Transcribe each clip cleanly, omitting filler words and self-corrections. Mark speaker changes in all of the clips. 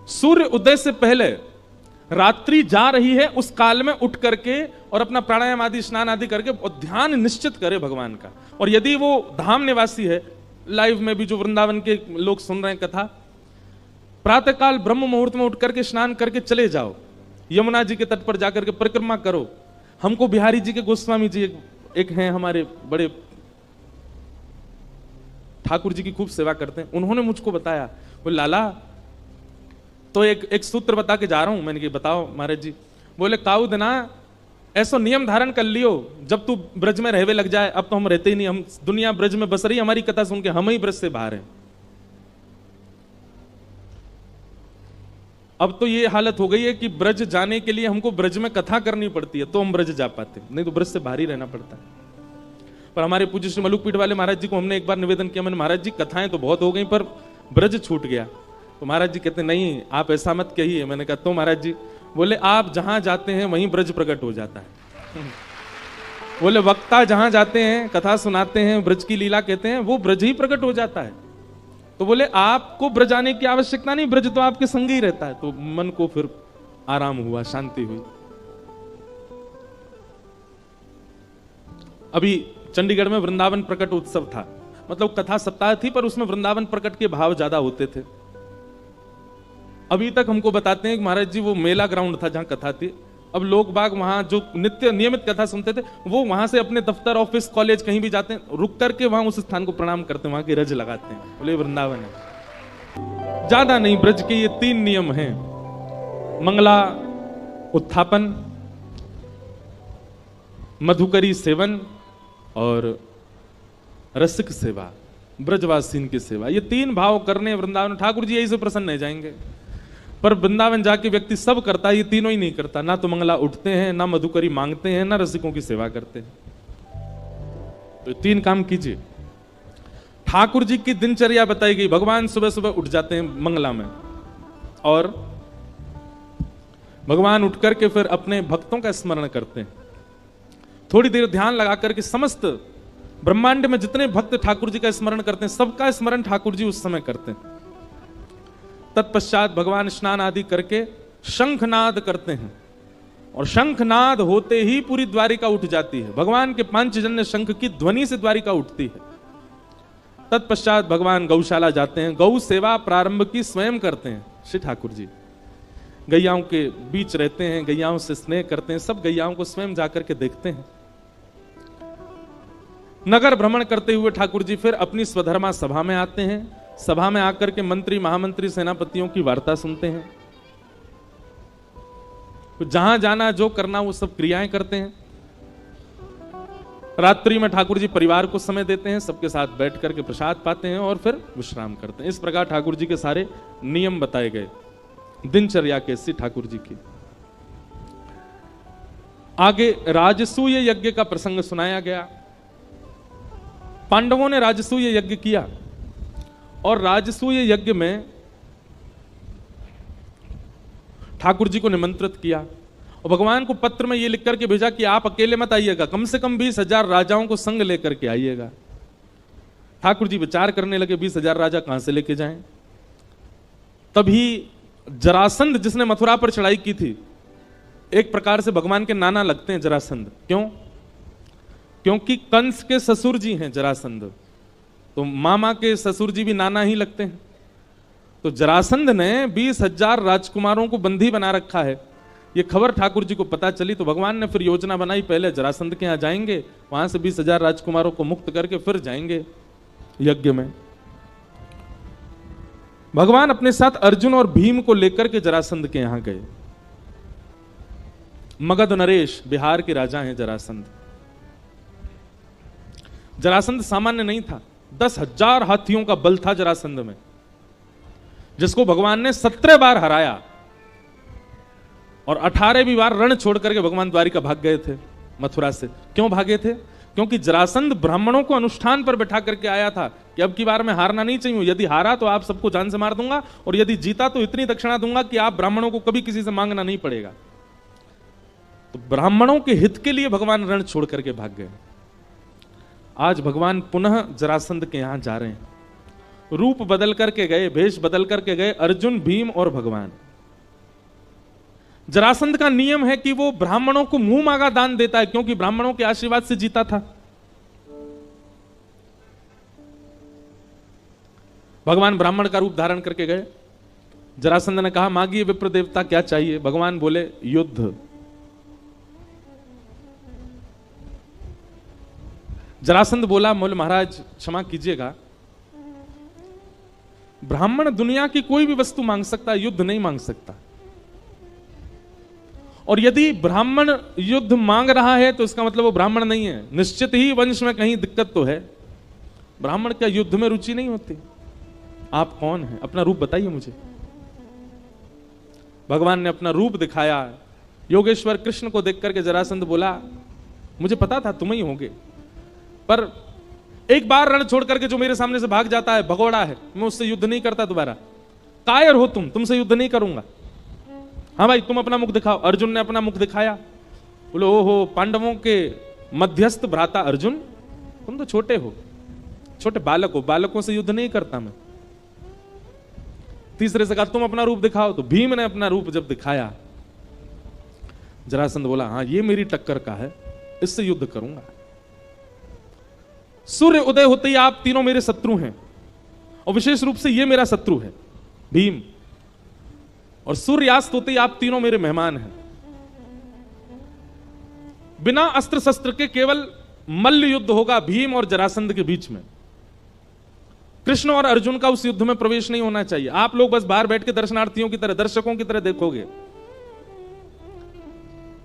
Speaker 1: सूर्य उदय से पहले रात्रि जा रही है, उस काल में उठ करके और अपना प्राणायाम आदि स्नान आदि करके और ध्यान निश्चित करे भगवान का। और यदि वो धाम निवासी है, लाइव में भी जो वृंदावन के लोग सुन रहे हैं कथा, प्रातःकाल ब्रह्म मुहूर्त में उठ करके स्नान करके चले जाओ, यमुना जी के तट पर जाकर के परिक्रमा करो। हमको बिहारी जी के गोस्वामी जी एक हैं हमारे बड़े, ठाकुर जी की खूब सेवा करते हैं, उन्होंने मुझको बताया, बोले लाला तो एक सूत्र बता के जा रहा हूं। मैंने कहा बताओ महाराज जी। बोले काऊ देना ऐसा नियम धारण कर लियो, जब तू ब्रज में रहवे लग जाए, अब तो हम रहते ही नहीं, हम दुनिया ब्रज में बस रही, हमारी कथा सुन के हम ही ब्रज से बाहर हैं। अब तो ये हालत हो गई है कि ब्रज जाने के लिए हमको ब्रज में कथा करनी पड़ती है तो हम ब्रज जा पाते, नहीं तो ब्रज से बाहर ही रहना पड़ता है। पर हमारे पूज्य श्री मलुकपीठ वाले महाराज जी को हमने एक बार निवेदन किया, मैंने महाराज जी कथाएं तो बहुत हो गई पर ब्रज छूट गया। तो महाराज जी कहते नहीं आप ऐसा मत कहिए। मैंने कहा तो महाराज जी? बोले आप जहां जाते हैं वहीं ब्रज प्रकट हो जाता है। बोले वक्ता जहां जाते हैं, कथा सुनाते हैं, ब्रज की लीला कहते हैं, वो ब्रज ही प्रकट हो जाता है। तो बोले आपको ब्रज आने की आवश्यकता नहीं, ब्रज तो आपके संग ही रहता है। तो मन को फिर आराम हुआ, शांति हुई। अभी चंडीगढ़ में वृंदावन प्रकट उत्सव था, मतलब कथा सप्ताह थी पर उसमें वृंदावन प्रकट के भाव ज्यादा होते थे। अभी तक हमको बताते हैं कि महाराज जी वो मेला ग्राउंड था जहां कथा थी, अब लोग बाग वहां जो नित्य नियमित कथा सुनते थे वो वहां से अपने दफ्तर ऑफिस कॉलेज कहीं भी जाते हैं, रुक करके वहां उस स्थान को प्रणाम करते हैं, वहां की रज लगाते हैं, बोले वृंदावन है। ज्यादा नहीं, ब्रज के ये 3 नियम हैं, मंगला उत्थापन, मधुकरी सेवन और रसिक सेवा, ब्रजवासीन की सेवा। ये 3 भाव करने वृंदावन, ठाकुर जी यही से प्रसन्न हो जाएंगे। पर वृंदावन जाके व्यक्ति सब करता है, ये तीनों ही नहीं करता, ना तो मंगला उठते हैं, ना मधुकरी मांगते हैं, ना रसिकों की सेवा करते हैं। तो 3 काम कीजिए। ठाकुर जी की दिनचर्या बताई गई, भगवान सुबह सुबह उठ जाते हैं मंगला में और भगवान उठ करके फिर अपने भक्तों का स्मरण करते हैं। थोड़ी देर ध्यान लगा करके समस्त ब्रह्मांड में जितने भक्त ठाकुर जी का स्मरण करते हैं सबका स्मरण ठाकुर जी उस समय करते हैं। तत्पश्चात भगवान स्नान आदि करके शंखनाद करते हैं और शंखनाद होते ही पूरी द्वारिका उठ जाती है। भगवान के पांचजन्य शंख की ध्वनि से द्वारिका उठती है। तत्पश्चात भगवान गौशाला जाते हैं, गौ सेवा प्रारंभ की स्वयं करते हैं श्री ठाकुर जी। गैयाओं के बीच रहते हैं, गैयाओं से स्नेह करते हैं, सब गैयाओं को स्वयं जाकर के देखते हैं। नगर भ्रमण करते हुए ठाकुर जी फिर अपनी स्वधर्मा सभा में आते हैं। सभा में आकर के मंत्री महामंत्री सेनापतियों की वार्ता सुनते हैं, तो जहां जाना जो करना वो सब क्रियाएं करते हैं। रात्रि में ठाकुर जी परिवार को समय देते हैं, सबके साथ बैठ करके प्रसाद पाते हैं और फिर विश्राम करते हैं। इस प्रकार ठाकुर जी के सारे नियम बताए गए, दिनचर्या कैसी ठाकुर जी की। आगे राजसूय यज्ञ का प्रसंग सुनाया गया। पांडवों ने राजसूय यज्ञ किया और राजसूय यज्ञ में ठाकुर जी को निमंत्रित किया और भगवान को पत्र में यह लिख करके भेजा कि आप अकेले मत आइएगा, कम से कम 20,000 राजाओं को संग लेकर के आइएगा। ठाकुर जी विचार करने लगे 20,000 राजा कहां से लेके जाएं। तभी जरासंध जिसने मथुरा पर चढ़ाई की थी, एक प्रकार से भगवान के नाना लगते हैं जरासंध। क्यों? क्योंकि कंस के ससुर जी हैं जरासंध, तो मामा के ससुर जी भी नाना ही लगते हैं। तो जरासंध ने 20,000 राजकुमारों को बंदी बना रखा है। ये खबर ठाकुर जी को पता चली तो भगवान ने फिर योजना बनाई, पहले जरासंध के यहां जाएंगे, वहां से 20,000 राजकुमारों को मुक्त करके फिर जाएंगे यज्ञ में। भगवान अपने साथ अर्जुन और भीम को लेकर के जरासंध के यहां गए। मगध नरेश बिहार के राजा हैं जरासंध। जरासंध सामान्य नहीं था, 10,000 हाथियों का बल था जरासंध में, जिसको भगवान ने 17 बार हराया और 18वीं बार रण छोड़ करके भगवान द्वारिका भाग गए थे मथुरा से। क्यों भागे थे? क्योंकि जरासंध ब्राह्मणों को अनुष्ठान पर बैठा करके आया था कि अब की बार मैं हारना नहीं चाहिए, यदि हारा तो आप सबको जान से मार दूंगा और यदि जीता तो इतनी दक्षिणा दूंगा कि आप ब्राह्मणों को कभी किसी से मांगना नहीं पड़ेगा। तो ब्राह्मणों के हित के लिए भगवान रण छोड़ करके भाग गए। आज भगवान पुनः जरासंध के यहां जा रहे हैं। रूप बदल करके गए, भेष बदल करके गए अर्जुन, भीम और भगवान। जरासंध का नियम है कि वो ब्राह्मणों को मुंह मांगा दान देता है, क्योंकि ब्राह्मणों के आशीर्वाद से जीता था। भगवान ब्राह्मण का रूप धारण करके गए। जरासंध ने कहा, मांगिए विप्र देवता, क्या चाहिए? भगवान बोले, युद्ध। जरासंध बोला, मोल महाराज क्षमा कीजिएगा, ब्राह्मण दुनिया की कोई भी वस्तु मांग सकता है, युद्ध नहीं मांग सकता। और यदि ब्राह्मण युद्ध मांग रहा है तो इसका मतलब वो ब्राह्मण नहीं है, निश्चित ही वंश में कहीं दिक्कत तो है। ब्राह्मण क्या युद्ध में रुचि नहीं होती? आप कौन हैं? अपना रूप बताइए मुझे। भगवान ने अपना रूप दिखाया। योगेश्वर कृष्ण को देख करके जरासंध बोला, मुझे पता था तुम ही होंगे, पर एक बार रण छोड़ करके जो मेरे सामने से भाग जाता है भगोड़ा है, मैं उससे युद्ध नहीं करता दोबारा। कायर हो तुमसे युद्ध नहीं करूंगा। हाँ भाई, तुम अपना मुख दिखाओ। अर्जुन ने अपना मुख दिखाया। बोले, ओहो, पांडवों के मध्यस्थ भ्राता अर्जुन, तुम तो छोटे हो, छोटे बालक हो, बालकों से युद्ध नहीं करता मैं। तीसरे से कहा, तुम अपना रूप दिखाओ। तो भीम ने अपना रूप जब दिखाया, जरासंध बोला, हाँ ये मेरी टक्कर का है, इससे युद्ध करूंगा। सूर्य उदय होते ही आप तीनों मेरे शत्रु हैं, और विशेष रूप से ये मेरा शत्रु है भीम, और सूर्यास्त होते ही आप तीनों मेरे मेहमान हैं। बिना अस्त्र शस्त्र के केवल मल्ल युद्ध होगा भीम और जरासंध के बीच में। कृष्ण और अर्जुन का उस युद्ध में प्रवेश नहीं होना चाहिए। आप लोग बस बाहर बैठ के दर्शनार्थियों की तरह, दर्शकों की तरह देखोगे।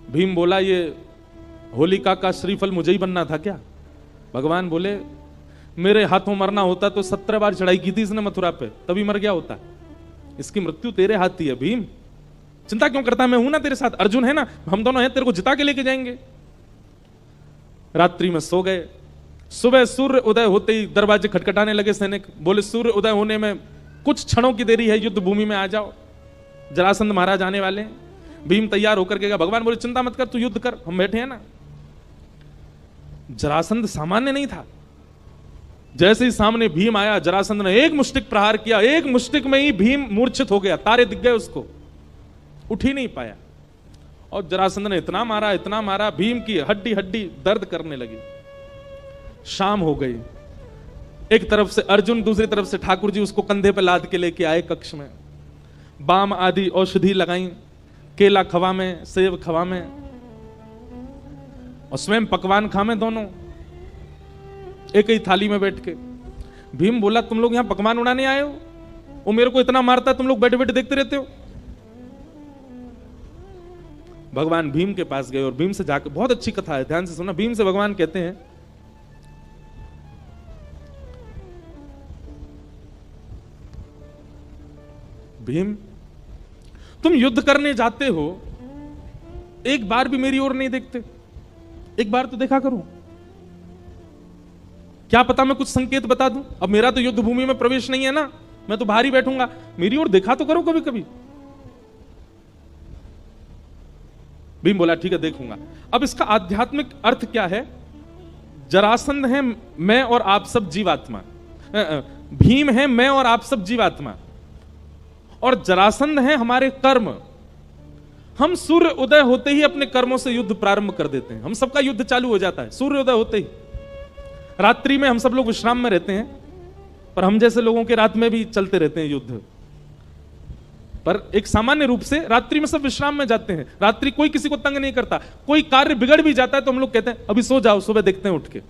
Speaker 1: भीम बोला, ये होलिका का श्रीफल मुझे ही बनना था क्या? भगवान बोले, मेरे हाथों मरना होता तो 17 बार चढ़ाई की थी इसने मथुरा पे, तभी मर गया होता। इसकी मृत्यु तेरे हाथ ही है भीम, चिंता क्यों करता है? मैं हूं ना तेरे साथ, अर्जुन है ना, हम दोनों हैं, तेरे को जिता के लेके जाएंगे। रात्रि में सो गए। सुबह सूर्य उदय होते ही दरवाजे खटखटाने लगे सैनिक। बोले, सूर्य उदय होने में कुछ क्षणों की देरी है, युद्ध भूमि में आ जाओ, जरासंध महाराज आने वाले हैं। भीम तैयार होकर के गया। भगवान बोले, चिंता मत कर, तू युद्ध कर, हम बैठे हैं ना। जरासंध सामान्य नहीं था। जैसे ही सामने भीम आया, जरासंध ने एक मुष्टिक प्रहार किया, एक मुष्टिक में ही भीम मूर्छित हो गया, तारे दिख गए उसको, उठ ही नहीं पाया। और जरासंध ने इतना मारा, भीम की हड्डी हड्डी दर्द करने लगी। शाम हो गई। एक तरफ से अर्जुन, दूसरी तरफ से ठाकुर जी उसको कंधे पे लाद के लेके आए कक्ष में। बाम आदि औषधि लगाई, केला खवा में, सेब खवा में, और स्वयं पकवान खामे दोनों एक ही थाली में बैठ के। भीम बोला, तुम लोग यहां पकवान उड़ाने आए हो? वो मेरे को इतना मारता है, तुम लोग बैठे बैठे देखते रहते हो। भगवान भीम के पास गए और भीम से जाकर, बहुत अच्छी कथा है, ध्यान से सुना। भीम से भगवान कहते हैं, भीम तुम युद्ध करने जाते हो, एक बार भी मेरी ओर नहीं देखते, एक बार तो देखा करो। क्या पता मैं कुछ संकेत बता दूं? अब मेरा तो युद्ध भूमि में प्रवेश नहीं है ना, मैं तो बाहर ही बैठूंगा, मेरी ओर देखा तो करो कभी कभी। भीम बोला, ठीक है देखूंगा। अब इसका आध्यात्मिक अर्थ क्या है? जरासंध है मैं और आप सब जीवात्मा, भीम है मैं और आप सब जीवात्मा, और जरासंध है हमारे कर्म। हम सूर्य उदय होते ही अपने कर्मों से युद्ध प्रारंभ कर देते हैं। हम सबका युद्ध चालू हो जाता है सूर्य उदय होते ही। रात्रि में हम सब लोग विश्राम में रहते हैं, पर हम जैसे लोगों के रात में भी चलते रहते हैं युद्ध। पर एक सामान्य रूप से रात्रि में सब विश्राम में जाते हैं। रात्रि कोई किसी को तंग नहीं करता। कोई कार्य बिगड़ भी जाता है तो हम लोग कहते हैं अभी सो जाओ, सुबह देखते हैं उठ के।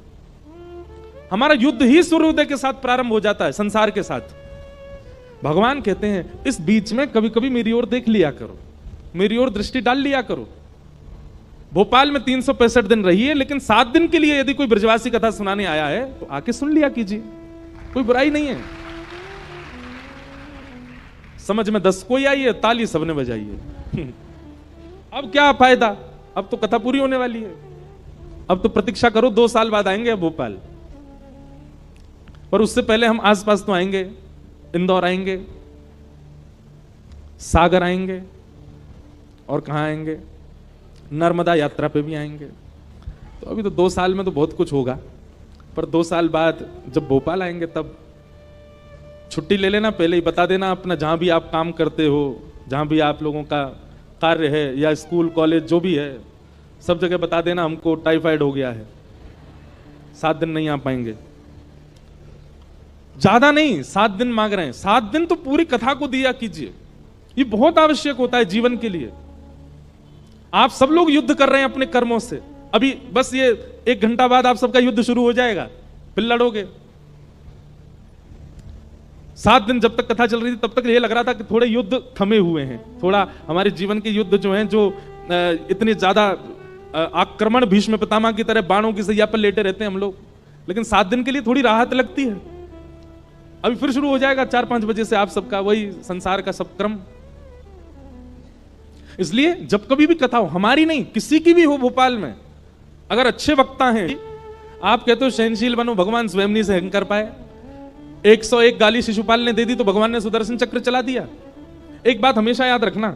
Speaker 1: हमारा युद्ध ही सूर्योदय के साथ प्रारंभ हो जाता है, संसार के साथ। भगवान कहते हैं इस बीच में कभी कभी मेरी ओर देख लिया करो, मेरी ओर दृष्टि डाल लिया करो। भोपाल में 365 दिन रहिए, लेकिन 7 दिन के लिए यदि कोई ब्रजवासी कथा सुनाने आया है तो आके सुन लिया कीजिए, कोई बुराई नहीं है। समझ में 10 कोई आई है, ताली सबने बजाई। अब क्या फायदा, अब तो कथा पूरी होने वाली है। अब तो प्रतीक्षा करो, 2 साल बाद आएंगे अब भोपाल, पर उससे पहले हम आसपास तो आएंगे। इंदौर आएंगे, सागर आएंगे, और कहां आएंगे? नर्मदा यात्रा पे भी आएंगे। तो अभी तो 2 साल में तो बहुत कुछ होगा, पर 2 साल बाद जब भोपाल आएंगे तब छुट्टी ले लेना, पहले ही बता देना अपना, जहां भी आप काम करते हो, जहां भी आप लोगों का कार्य है या स्कूल कॉलेज जो भी है, सब जगह बता देना हमको टाइफाइड हो गया है, 7 दिन नहीं आ पाएंगे। ज्यादा नहीं, 7 दिन मांग रहे हैं, 7 दिन तो पूरी कथा को दिया कीजिए, ये बहुत आवश्यक होता है जीवन के लिए। आप सब लोग युद्ध कर रहे हैं अपने कर्मों से, अभी बस ये 1 घंटा बाद आप सबका युद्ध शुरू हो जाएगा, फिर लड़ोगे। 7 दिन जब तक कथा चल रही थी तब तक ये लग रहा था कि थोड़े युद्ध थमे हुए हैं, थोड़ा हमारे जीवन के युद्ध जो हैं, जो इतने ज्यादा आक्रमण भीष्म पितामह की तरह बाणों की सैया पर लेटे रहते हैं हम लोग, लेकिन 7 दिन के लिए थोड़ी राहत लगती है। अभी फिर शुरू हो जाएगा 4-5 बजे से आप सबका वही संसार का सब क्रम। इसलिए जब कभी भी कथा हो, हमारी नहीं किसी की भी हो भोपाल में, अगर अच्छे वक्ता हैं, आप कहते हो सहनशील बनो, भगवान स्वयं नहीं सहन कर पाए, 101 गाली शिशुपाल ने दे दी तो भगवान ने सुदर्शन चक्र चला दिया। एक बात हमेशा याद रखना,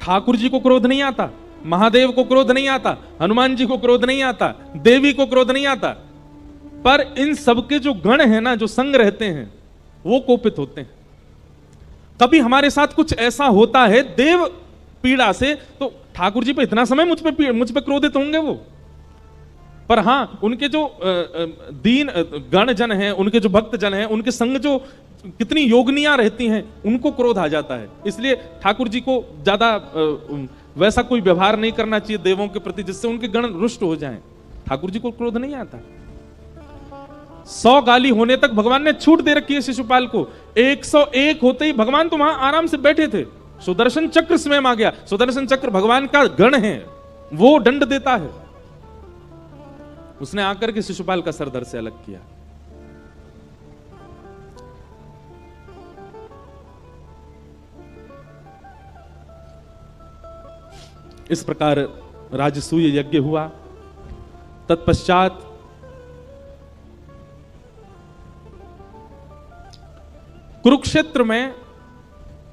Speaker 1: ठाकुर जी को क्रोध नहीं आता, महादेव को क्रोध नहीं आता, हनुमान जी को क्रोध नहीं आता, देवी को क्रोध नहीं आता, पर इन सबके जो गण हैं ना, जो संग रहते हैं, वो कोपित होते हैं। कभी हमारे साथ कुछ ऐसा होता है देव पीड़ा से, तो ठाकुर जी पे इतना समय मुझ पे क्रोधित होंगे वो, पर हां उनके जो दीन गण जन हैं, उनके जो भक्त जन हैं, उनके संग जो कितनी योगनियां रहती हैं, उनको क्रोध आ जाता है। इसलिए ठाकुर जी को ज्यादा वैसा कोई व्यवहार नहीं करना चाहिए देवों के प्रति जिससे उनके गण रुष्ट हो जाएं। ठाकुर जी को क्रोध नहीं आता। 100 गाली होने तक भगवान ने छूट दे रखी है शिशुपाल को, 101 होते ही भगवान तो वहां आराम से बैठे थे, सुदर्शन चक्र स्वयं आ गया। सुदर्शन चक्र भगवान का गण है, वो दंड देता है। उसने आकर के शिशुपाल का सर धड़ से अलग किया। इस प्रकार राजसूय यज्ञ हुआ। तत्पश्चात कुरुक्षेत्र में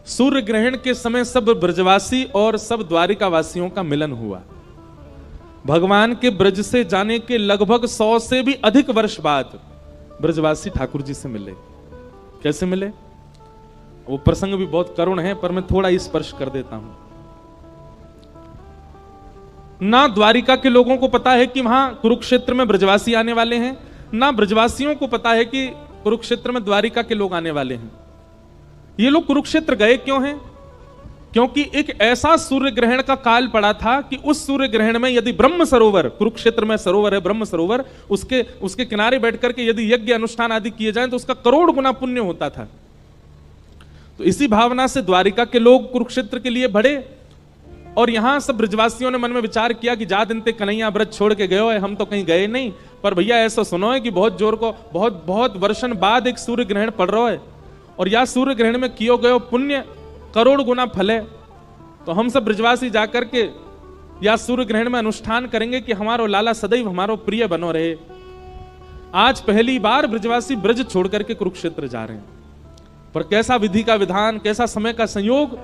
Speaker 1: सूर्य ग्रहण के समय सब ब्रजवासी और सब द्वारिका वासियों का मिलन हुआ। भगवान के ब्रज से जाने के लगभग 100 से भी अधिक वर्ष बाद ब्रजवासी ठाकुर जी से मिले। कैसे मिले? वो प्रसंग भी बहुत करुण है, पर मैं थोड़ा स्पर्श कर देता हूं। ना द्वारिका के लोगों को पता है कि वहां कुरुक्षेत्र में ब्रजवासी आने वाले हैं, ना ब्रजवासियों को पता है कि कुरुक्षेत्र में द्वारिका के लोग आने वाले हैं। ये लोग कुरुक्षेत्र गए क्यों हैं? क्योंकि एक ऐसा सूर्य ग्रहण का काल पड़ा था कि उस सूर्य ग्रहण में यदि ब्रह्म सरोवर, कुरुक्षेत्र में सरोवर है ब्रह्म सरोवर, उसके किनारे बैठ करके यदि यज्ञ अनुष्ठान आदि किए जाएं तो उसका करोड़ गुना पुण्य होता था। तो इसी भावना से द्वारिका के लोग कुरुक्षेत्र के लिए बढ़े और यहां सब ब्रजवासियों ने मन में विचार किया कि जा दिन ते कन्हैया ब्रज छोड़ के गए हो, हम तो कहीं गए नहीं, पर भैया ऐसा सुनो है कि बहुत जोर को बहुत वर्षन बाद एक सूर्य ग्रहण पड़ रहा है और या सूर्य ग्रहण में कियो गयो पुण्य करोड़ गुना फल है। तो हम सब ब्रजवासी जाकर के या सूर्य ग्रहण में अनुष्ठान करेंगे कि हमारो लाला सदैव हमारो प्रिय बनो रहे। आज पहली बार ब्रजवासी ब्रज छोड़ करके कुरुक्षेत्र जा रहे हैं, पर कैसा विधि का विधान, कैसा समय का संयोग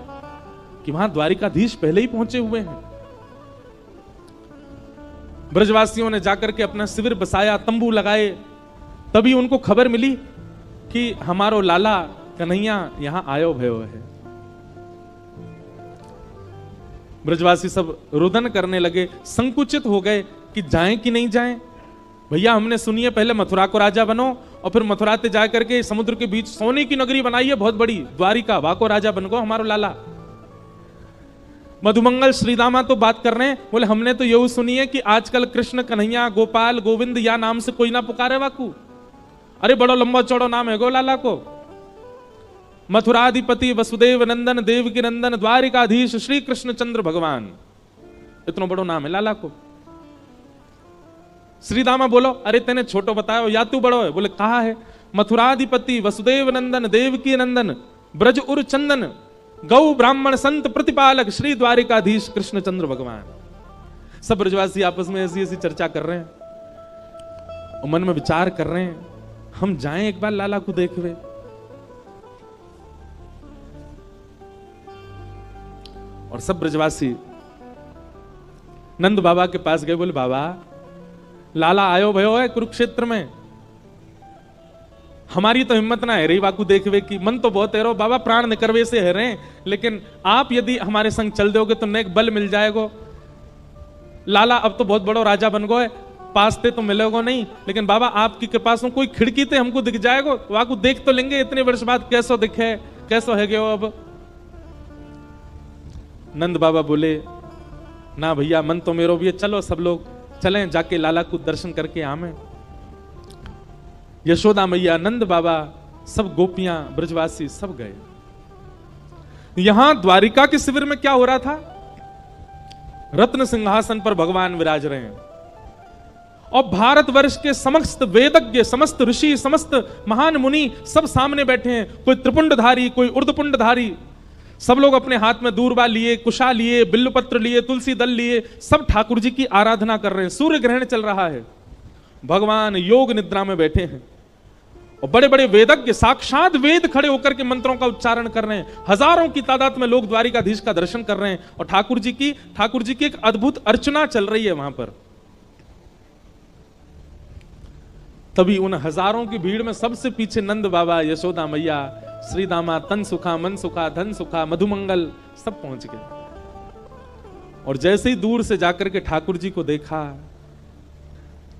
Speaker 1: कि वहां द्वारिकाधीश पहले ही पहुंचे हुए हैं। ब्रजवासियों ने जाकर के अपना शिविर बसाया, तंबू लगाए, तभी उनको खबर मिली कि हमारो लाला कन्हैया यहां आयो भयो है। ब्रजवासी सब रुदन करने लगे, संकुचित हो गए कि जाएं कि नहीं जाएं। भैया हमने सुनी है पहले मथुरा को राजा बनो और फिर मथुरा से जाकर के समुद्र के बीच सोने की नगरी बनाई है बहुत बड़ी द्वारिका, वहां को राजा बन गो हमारो लाला। मधुमंगल श्रीदामा तो बात कर रहे हैं, बोले हमने तो यही सुनी है कि आजकल कृष्ण कन्हैया गोपाल गोविंद या नाम से कोई ना पुकारे वाकू। अरे बड़ो लंबा चौड़ो नाम है गो लाला को। मथुराधिपति वसुदेव नंदन देवकी नंदन द्वारिकाधीश श्री कृष्ण चंद्र भगवान, इतना बड़ो नाम है लाला को। श्रीदामा बोलो अरे तेने छोटो बताओ या तू बड़ो है? बोले कहा है? मथुराधिपति वसुदेव नंदन देवकी नंदन ब्रज उर चंदन गौ ब्राह्मण संत प्रतिपालक श्री द्वारिकाधीश कृष्णचंद्र भगवान। सब ब्रजवासी आपस में ऐसी ऐसी चर्चा कर रहे हैं और मन में विचार कर रहे हैं हम जाएं एक बार लाला को देखवे। और सब ब्रजवासी नंद बाबा के पास गए, बोले बाबा लाला आयो भयो है कुरुक्षेत्र में। हमारी तो हिम्मत ना है रही बाकू देखवे की, मन तो बहुत है रो बाबा, प्राण निकरवे से है रहे, लेकिन आप यदि हमारे संग चल दोगे तो नेक बल मिल जाएगो। लाला अब तो बहुत बड़ो राजा बन गो है, पासते तो मिलेगो नहीं, लेकिन बाबा आपकी कृपा से कोई खिड़की ते हमको दिख जाएगो, वाकू देख तो लेंगे इतने वर्ष बाद कैसो दिखे, कैसो है गयो। अब नंद बाबा बोले ना भैया, मन तो मेरो भी है, चलो सब लोग चलें, जाके लाला को दर्शन करके आवे। यशोदा मैया, नंद बाबा, सब गोपियां, ब्रजवासी सब गए। यहां द्वारिका के शिविर में क्या हो रहा था? रत्न सिंहासन पर भगवान विराज रहे हैं और भारतवर्ष के समस्त वेदज्ञ, समस्त ऋषि, समस्त महान मुनि सब सामने बैठे हैं। कोई त्रिपुंडधारी, कोई ऊर्ध्वपुंडधारी, सब लोग अपने हाथ में दूर्वा लिए, कुशा लिए, बिल्वपत्र लिए, तुलसी दल लिए, सब ठाकुर जी की आराधना कर रहे हैं। सूर्य ग्रहण चल रहा है, भगवान योग निद्रा में बैठे हैं और बड़े बड़े वेदज्ञ साक्षात वेद खड़े होकर के मंत्रों का उच्चारण कर रहे हैं। हजारों की तादाद में लोग द्वारिकाधीश का दर्शन कर रहे हैं और ठाकुर जी की एक अद्भुत अर्चना चल रही है वहां पर। तभी उन हजारों की भीड़ में सबसे पीछे नंद बाबा, यशोदा मैया, श्री दामा, तन सुखा, मन सुखा, धन सुखा, मधुमंगल सब पहुंच गए। और जैसे ही दूर से जाकर के ठाकुर जी को देखा,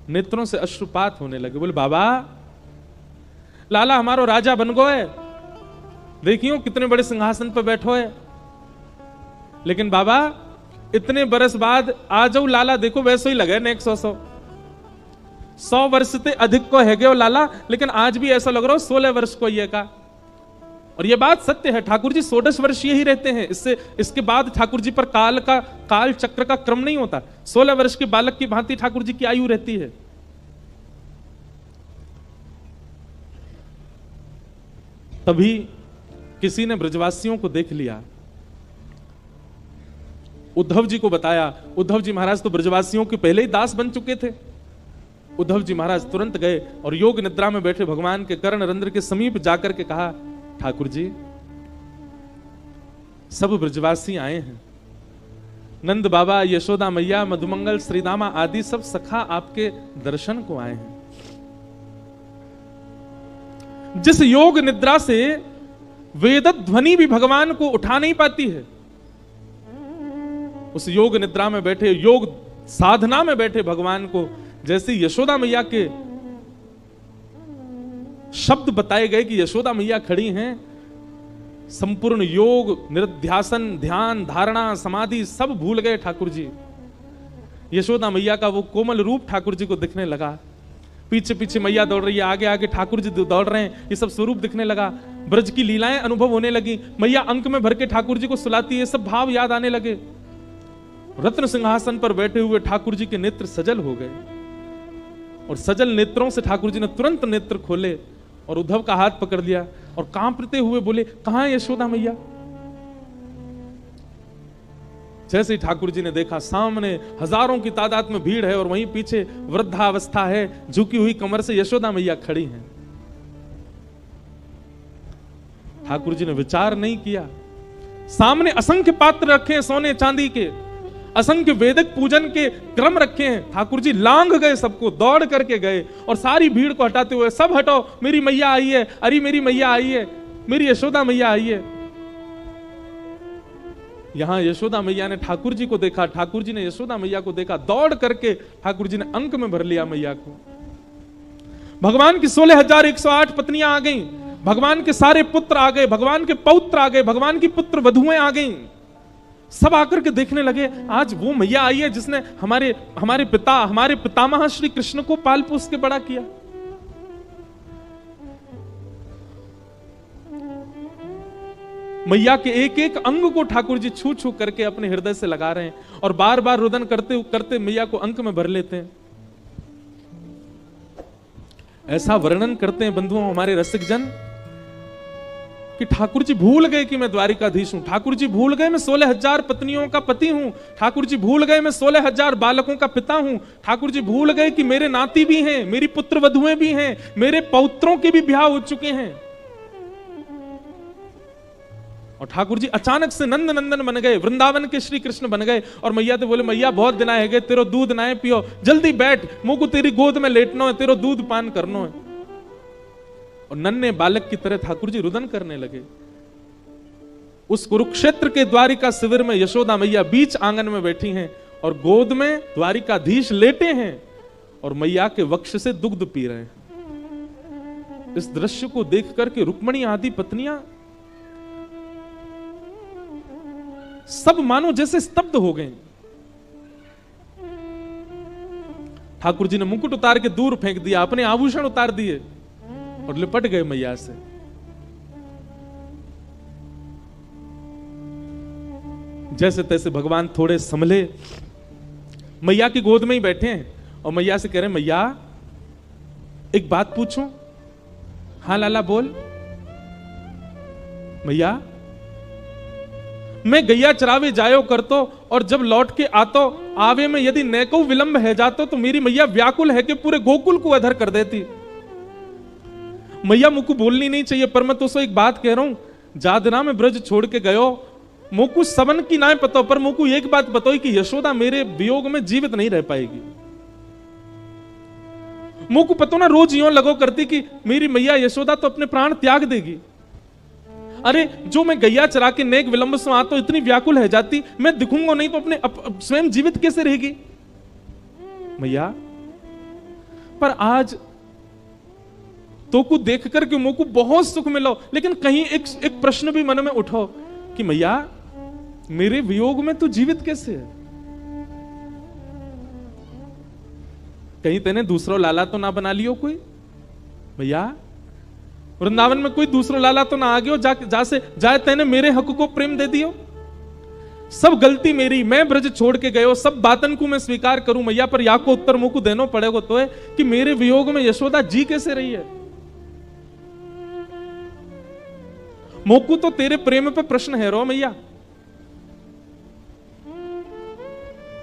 Speaker 1: नेत्रों से अश्रुपात होने लगे। बोले बाबा, लाला हमारो राजा बन गो है, देखियो कितने बड़े सिंहासन पर बैठो है, लेकिन बाबा इतने बरस बाद आ जाओ लाला, देखो वैसे ही लगे ने 100 वर्ष से अधिक को है गयो लाला, लेकिन आज भी ऐसा लग रहा हो 16 वर्ष को ये का। और ये बात सत्य है, ठाकुर जी 16 वर्षीय ही रहते हैं, इसके बाद ठाकुर जी पर काल चक्र का क्रम नहीं होता। 16 वर्ष के बालक की भांति ठाकुर जी की आयु रहती है। तभी किसी ने ब्रजवासियों को देख लिया, उद्धव जी को बताया। उद्धव जी महाराज तो ब्रजवासियों के पहले ही दास बन चुके थे। उद्धव जी महाराज तुरंत गए और योग निद्रा में बैठे भगवान के कर्ण रंध्र के समीप जाकर के कहा, ठाकुर जी सब ब्रजवासी आए हैं, नंद बाबा, यशोदा मैया, मधुमंगल, श्रीदामा आदि सब सखा आपके दर्शन को आए हैं। जिस योग निद्रा से वेद ध्वनि भी भगवान को उठा नहीं पाती है, उस योग निद्रा में बैठे, योग साधना में बैठे भगवान को जैसे यशोदा मैया के शब्द बताए गए कि यशोदा मैया खड़ी हैं, संपूर्ण योग, निरध्यासन, ध्यान, धारणा, समाधि सब भूल गए ठाकुर जी। यशोदा मैया का वो कोमल रूप ठाकुर जी को दिखने लगा। पीछे पीछे मैया दौड़ रही है, आगे आगे ठाकुर जी दौड़ रहे हैं, ये सब स्वरूप दिखने लगा। ब्रज की लीलाएं अनुभव होने लगी। मैया अंक में भर के ठाकुर जी को सुलाती है, सब भाव याद आने लगे। रत्न सिंहासन पर बैठे हुए ठाकुर जी के नेत्र सजल हो गए और सजल नेत्रों से ठाकुर जी ने तुरंत नेत्र खोले और उद्धव का हाथ पकड़ लिया और कांपते हुए बोले, कहां है यशोदा मैया? जैसे ही ठाकुर जी ने देखा, सामने हजारों की तादाद में भीड़ है और वहीं पीछे वृद्धावस्था है, झुकी हुई कमर से यशोदा मैया खड़ी हैं। ठाकुर जी ने विचार नहीं किया। सामने असंख्य पात्र रखे हैं सोने चांदी के, असंख्य वेदिक पूजन के क्रम रखे हैं। ठाकुर जी लांग गए, सबको दौड़ करके गए और सारी भीड़ को हटाते हुए, सब हटो, मेरी मैया आई है, अरे मेरी मैया आई है, मेरी यशोदा मैया आई है। यहां यशोदा मैया ने ठाकुर जी को देखा, ठाकुर जी ने यशोदा मैया को देखा, दौड़ करके ठाकुर जी ने अंक में भर लिया मैया को। भगवान की 16,108 पत्नियां आ गईं, भगवान के सारे पुत्र आ गए, भगवान के पौत्र आ गए, भगवान की पुत्र वधुएं आ गईं। सब आकर के देखने लगे, आज वो मैया आई है जिसने हमारे पितामह श्री कृष्ण को पाल पोस के बड़ा किया। मैया के एक एक अंग को ठाकुर जी छू छू करके अपने हृदय से लगा रहे हैं और बार बार रुदन करते करते मैया को अंक में भर लेते हैं। ऐसा वर्णन करते हैं बंधुओं हमारे रसिक जन कि ठाकुर जी भूल गए कि मैं द्वारिकाधीश हूं, ठाकुर जी भूल गए मैं 16,000 पत्नियों का पति हूं, ठाकुर जी भूल गए मैं 16,000 बालकों का पिता हूं, ठाकुर जी भूल गए कि मेरे नाती भी हैं, मेरी पुत्र वधुएं भी हैं, मेरे पौत्रों के भी ब्याह हो चुके हैं। और ठाकुर जी अचानक से नंद नंदन बन गए, वृंदावन के श्री कृष्ण बन गए। और मैया तो बोले, मैया बहुत दिन आए गए, तेरो दूध नाए पियो, जल्दी बैठ, मुझको तेरी गोद में लेटना है, तेरो दूध पान करना है। और नन्हे बालक की तरह ठाकुर जी रुदन करने लगे। उस कुरुक्षेत्र के द्वारिका शिविर में यशोदा मैया बीच आंगन में बैठी हैं और गोद में द्वारिकाधीश लेटे हैं और मैया के वक्ष से दुग्ध पी रहे हैं। इस दृश्य को देख करके रुक्मणी आदि पत्नियां सब मानो जैसे स्तब्ध हो गए। ठाकुर जी ने मुकुट उतार के दूर फेंक दिया, अपने आभूषण उतार दिए और लिपट गए मैया से। जैसे तैसे भगवान थोड़े संभले, मैया की गोद में ही बैठे हैं और मैया से कह रहे हैं, मैया एक बात पूछूं? हाँ लाला बोल। मैया मैं गैया चरावे जायो करतो और जब लौट के आतो आवे में यदि नेको विलंब है जातो तो मेरी मैया व्याकुल है कि पूरे गोकुल को अधर कर देती। मैया मुझको बोलनी नहीं चाहिए पर मैं तो सो एक बात कह रहा हूं, जादना में ब्रज छोड़ के गयो मोकू सबन की ना पतो, पर मोकू एक बात बताओ कि यशोदा मेरे वियोग में जीवित नहीं रह पाएगी। मोकू पतो ना रोज यूं लगो करती कि मेरी मैया यशोदा तो अपने प्राण त्याग देगी। अरे जो मैं गैया चरा के नेक विलंब से आता तो इतनी व्याकुल है जाती, मैं दिखूंगा नहीं तो अपने स्वयं जीवित कैसे रहेगी मैया। पर आज तो को देख करके मोकू बहुत सुख मिलो, लेकिन कहीं एक प्रश्न भी मन में उठो कि मैया मेरे वियोग में तू जीवित कैसे है? कहीं तेने दूसरा लाला तो ना बना लियो कोई? भैया वृंदावन में कोई दूसरा लाला तो ना आ गयो जाए तेने मेरे हक को प्रेम दे दियो? सब गलती मेरी, मैं ब्रज छोड़ के गयो, सब बातन को मैं स्वीकार करूं मैया, पर या को उत्तर मुझको देना पड़ेगा तो है कि मेरे वियोग में यशोदा जी कैसे रही है? मोकू तो तेरे प्रेम पे प्रश्न है रो मैया।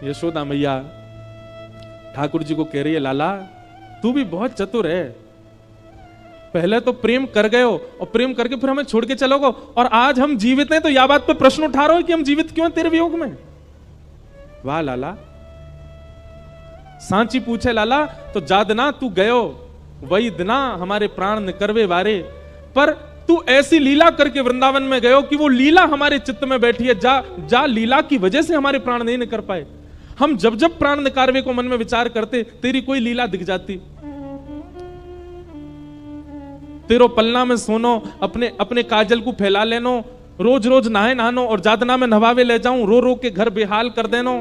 Speaker 1: यशोदा मैया ठाकुर जी को कह रही है, लाला तू भी बहुत चतुर है, पहले तो प्रेम कर गए हो और प्रेम करके फिर हमें छोड़ के चलोगे और आज हम जीवित हैं तो यह बात पे प्रश्न उठा रहे हो कि हम जीवित क्यों हैं तेरे वियोग में? वाह लाला। सांची पूछे लाला तो जादना तू गयो वही दिना हमारे प्राण निकरवे वारे, पर तू ऐसी लीला करके वृंदावन में गयो कि वो लीला हमारे चित्त में बैठी है। जा लीला की वजह से हमारे प्राण नहीं निकर पाए। हम जब जब प्राण निकारवे को मन में विचार करते तेरी कोई लीला दिख जाती। तेरो पलना में सोनो, अपने काजल को फैला लेनो, रोज रोज नहाए नहानो और जादना में नवावे ले जाऊं, रो रो के घर बेहाल कर देनो,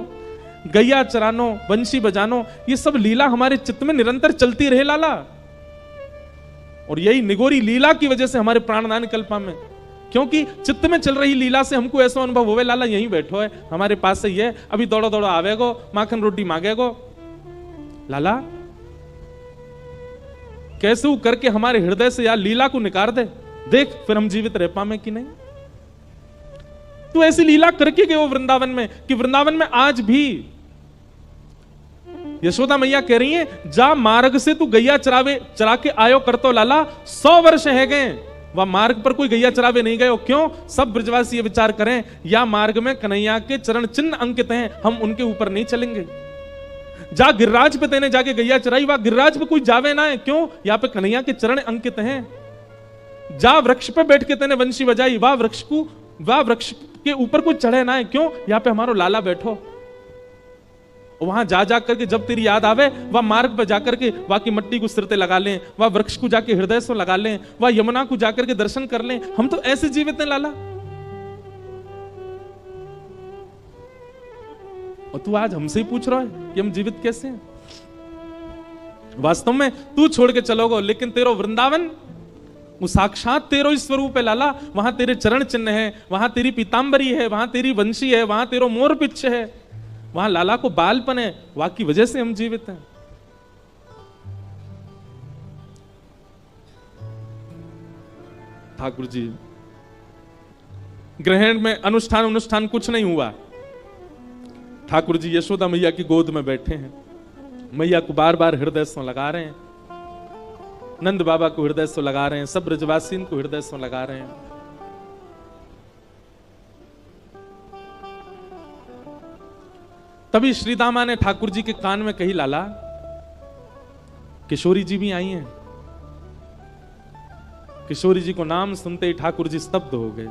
Speaker 1: गैया चरानो, बंशी बजानो, ये सब लीला हमारे चित्त में निरंतर चलती रहे लाला। और यही निगोरी लीला की वजह से हमारे प्राण ना निकल पाए, क्योंकि चित्त में चल रही लीला से हमको ऐसा अनुभव होवे लाला यहीं बैठो है हमारे पास से, ये अभी दौड़ो दौड़ो आवेगो, माखन रोटी मांगेगो। लाला कैसे वो करके हमारे हृदय से यार लीला को निकाल दे, देख फिर हम जीवित रह पाए कि नहीं। तू ऐसी लीला करके गए हो वृंदावन में कि वृंदावन में आज भी यशोदा मैया कह रही है, जा मार्ग से तू गैया चरा के आयो करतो लाला, 100 वर्ष है गए वह मार्ग पर कोई गैया चरावे नहीं गए। क्यों? सब ब्रजवासी ये विचार करें या मार्ग में कन्हैया के चरण चिन्ह अंकित हैं, हम उनके ऊपर नहीं चलेंगे। जा गिरिराज पे तेने जाके गैया चराई, वह गिरिराज पे कोई जावे ना है। क्यों? यहाँ पे कन्हैया के चरण अंकित हैं। जा वृक्ष पे बैठ के तेने वंशी बजाई, वह वृक्ष के ऊपर कोई चढ़े ना है। क्यों? यहाँ पे हमारो लाला बैठो। वहां जा करके जब तेरी याद आवे वह मार्ग पर जाकर के वहां की मट्टी को सिरते लगा लें, वह वृक्ष को जाके हृदय से लगा लें, वह यमुना को जाकर के दर्शन कर लें। हम तो ऐसे जीवित हैं लाला। और तू आज हमसे ही पूछ रहा है कि हम जीवित कैसे हैं? वास्तव में तू छोड़ के चलोगे, लेकिन तेरो वृंदावन वो साक्षात तेरो ही स्वरूप है लाला। वहां तेरे चरण चिन्ह है, वहां तेरी पीतांबरी है, वहां तेरी वंशी है, वहां तेरो मोर पिच्छ है, वहां लाला को बालपन है, वहां की वजह से हम जीवित हैं। ठाकुर जी ग्रहण में अनुष्ठान कुछ नहीं हुआ। ठाकुर जी यशोदा मैया की गोद में बैठे हैं, मैया को बार बार हृदय से लगा रहे हैं, नंद बाबा को हृदय से लगा रहे हैं, सब ब्रजवासी को हृदय से लगा रहे हैं। तभी श्रीदामा ने ठाकुर जी के कान में कही, लाला किशोरी जी भी आई हैं। किशोरी जी को नाम सुनते ही ठाकुर जी स्तब्ध हो गए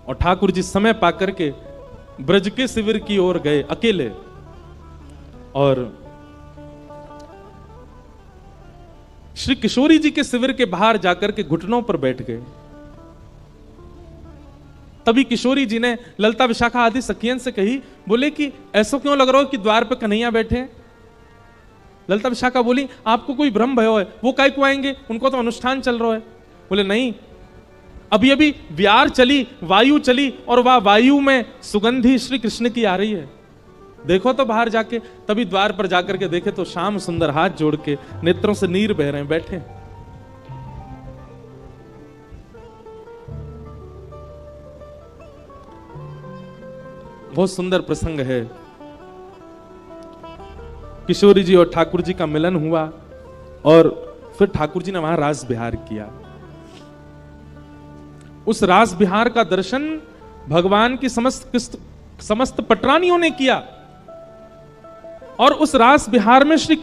Speaker 1: और ठाकुर जी समय पाकर के ब्रज के शिविर की ओर गए अकेले और श्री किशोरी जी के शिविर के बाहर जाकर के घुटनों पर बैठ गए। तभी किशोरी जी ने ललता विशाखा आदि सखियन से कही, बोले कि ऐसा क्यों लग रहा हो कि द्वार पे कन्हैया बैठे हैं। ललता विशाखा बोली, आपको कोई भ्रम भयो है, वो काय को आएंगे, उनको तो अनुष्ठान चल रहा है। बोले नहीं, अभी अभी व्यार चली, वायु चली और वह वायु में सुगंधी श्री कृष्ण की आ रही है, देखो तो बाहर जाके। तभी द्वार पर जाकर के देखे तो श्याम सुंदर हाथ जोड़ के नेत्रों से नीर बह रहे हैं, बैठे। बहुत सुंदर प्रसंग है। किशोरी जी और ठाकुर जी का मिलन हुआ और फिर ठाकुर जी ने वहां रास बिहार किया। उस रास बिहार का दर्शन भगवान की समस्त पटरानियों ने किया और उस रास बिहार में श्री